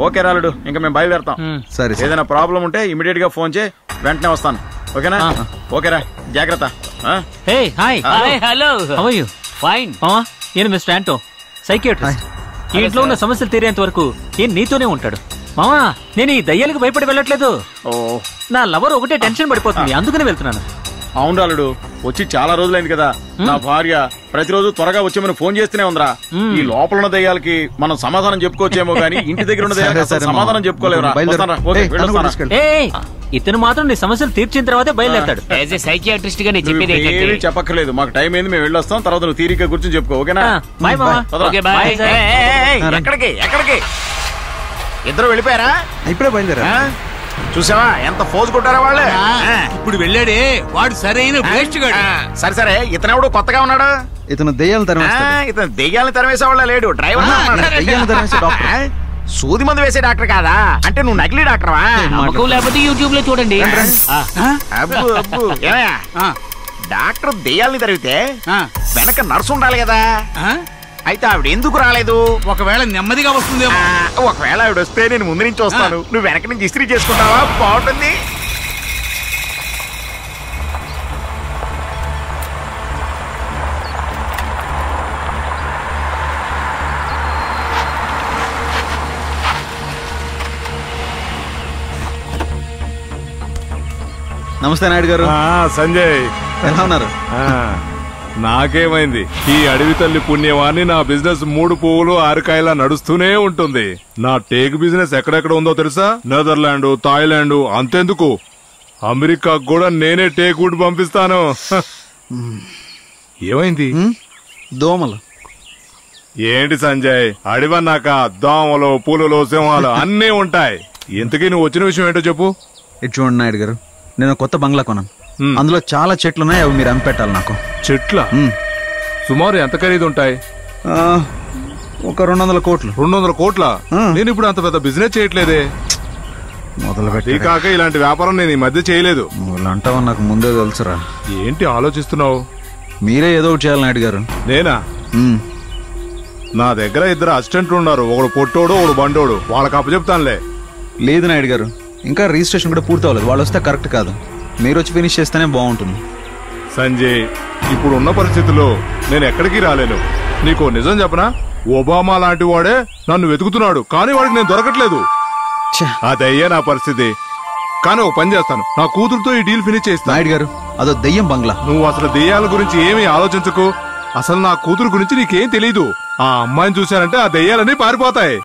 Okay రాలుడు, ఇంకా మేము బయలుదేరతాం. సరే, ఏదైనా ప్రాబ్లం ఉంటే ఇమీడియట్ గా ఫోన్ చేయి, వెంటనే వస్తాను. ఓకేనా? ఓకేరా, జాగ్రత్త. Hey hi. Hello, how are you? Fine. ఈయన మిస్టర్ ఆంటో, సైకియాట్రిస్ట్. ఈ ఇంట్లో ఉన్న సమస్యలు తీరేంత వరకు ఈయన నీతోనే ఉంటాడు. మామా, నేను ఈ దయ్యాలకు భయపడి వెళ్ళట్లేదు. నా లవర్ ఒకటే టెన్షన్ పడిపోతుంది, అందుకనే వెళ్తున్నాను. అవును రాలుడు, వచ్చి చాలా రోజులైంది కదా. నా భార్య ప్రతిరోజు త్వరగా వచ్చేమని ఫోన్ చేస్తూనే ఉందిరా. ఈ లోపల ఉన్న దయ్యాలకి మనం సమాధానం చెప్పుకోవచ్చేమో గానీ ఇంటి దగ్గర ఉన్న దయ్యాలకి సమాధానం చెప్పుకోలేవురా. ఇతను మాత్రం నీ సమస్యలు తీర్చిన తర్వాతే బయలుదేరతాడు. యాజ్ ఏ సైకియాట్రిస్ట్ గా నేను చెప్పేది ఏమీ చెప్పక్కర్లేదు, మాకు టైం ఏంది, మేము వెళ్ళొస్తాం. తర్వాత నువ్వు తీరిక కూర్చొని చెప్పుకో. ఓకేనా? బాయ్ మామా. Okay bye. ఎక్కడికి ఎక్కడికి ఇద్దరు వెళ్ళిపోయారా? ఇప్పుడే బయలుదేరా. చూసావా ఎంత ఫోజ్ కొట్టారా వాళ్ళే. ఇప్పుడు వెళ్ళాడే వాడు సరైన వేస్ట్ గాడు. సరే సరే, ఇతనెవడు కొత్తగా ఉన్నాడు? ఇతను దెయ్యాలను తరిమేస్తాడు. ఇతను దెయ్యాలను తరిమేసేవాళ్ళ లేడు, డ్రైవర్. దెయ్యాలను తరిమేసే డాక్టర్. సూది మందు వేసే డాక్టర్ కాదా? అంటే నువ్వు నకిలీ డాక్టర్వా? నమ్మకం లేకపోతే యూట్యూబ్ లో చూడండి. అబ్బు అబ్బు, ఏమయ్యా డాక్టర్ దెయ్యాలని తరిగితే వెనక నర్సు ఉండాలి కదా, అయితే ఆవిడ ఎందుకు రాలేదు? ఒకవేళ నెమ్మదిగా వస్తుందేమో. ఒకవేళ ఆవిడ వస్తే నేను ముందు నుంచి వస్తాను, నువ్వు వెనక నుంచి ఇస్త్రీ చేసుకుంటావా? బాగుంటుంది. నమస్తే నాయుడు గారు. సంజయ్, ఎలా ఉన్నారు? నాకేమైంది? ఈ అడవి తల్లి పుణ్యవాన్ని నా బిజినెస్ 3 పువ్వులు 6 కాయలా నడుస్తూనే ఉంటుంది. నా టేక్ బిజినెస్ ఎక్కడెక్కడ ఉందో తెలుసా? నెదర్లాండ్, థాయిలాండ్, అంతెందుకు అమెరికాకు కూడా నేనే టేక్ వుడ్ పంపిస్తాను. ఏమైంది? దోమలు. ఏంటి సంజయ్, అడివన్నాక దోమలు, పులులు, సింహాలు అన్నీ ఉంటాయి. ఇంతకీ నువ్వు వచ్చిన విషయం ఏంటో చెప్పు. ఇటు చూడండి నాయుడు గారు, నేను కొత్త బంగ్లా కొన్నాను. అందులో చాలా చెట్లు ఉన్నాయి, అవి మీరు అమ్మిపెట్టాలి నాకు. చెట్ల? సుమారు ఎంత ఖరీదు ఉంటాయి? ఒక 200 కోట్లు. 200 కోట్ల? నేను ఇప్పుడు అంత పెద్ద బిజినెస్ చేయట్లేదే. మొదలుపెట్టి కాక ఇలాంటి వ్యాపారం నేను ఈ మధ్య చేయలేదు. నువ్వులంటావా నాకు ముందే తెలుసురా. ఏంటి ఆలోచిస్తున్నావు? మీరే ఏదో ఒకటి చేయాలి నాయుడు గారు. నేనా? నా దగ్గర 2 అసిస్టెంట్లు ఉన్నారు, ఒకడు పొట్టోడు, ఒకడు బండోడు. వాళ్ళకి అప్పచెప్తానులే. లేదు నాయుడు గారు, ఇంకా రిజిస్ట్రేషన్ కూడా పూర్తి అవ్వలేదు. వాళ్ళు వస్తే కరెక్ట్ కాదు, మీరు వచ్చి ఫినిష్ చేస్తేనే బాగుంటుంది. సంజయ్, ఇప్పుడు ఉన్న పరిస్థితుల్లో నేను ఎక్కడికి రాలేను. నీకో నిజం చెప్పనా? ఒబామా లాంటి వాడే నన్ను వెతుకుతున్నాడు, కానీ వాడికి నేను దొరకట్లేదు. అదయ్యే నా పరిస్థితి. కానీ ఒక పని చేస్తాను, నా కూతురుతో ఈ డీల్ ఫినిష్ చేస్తాను. నాయుడు గారు, అదో దెయ్యం బంగ్లా. నువ్వు అసలు దెయ్యాల గురించి ఏమీ ఆలోచించకు. అసలు నా కూతురు గురించి నీకేం తెలీదు. ఆ అమ్మాయిని చూశానంటే ఆ దెయ్యాలన్నీ పారిపోతాయి.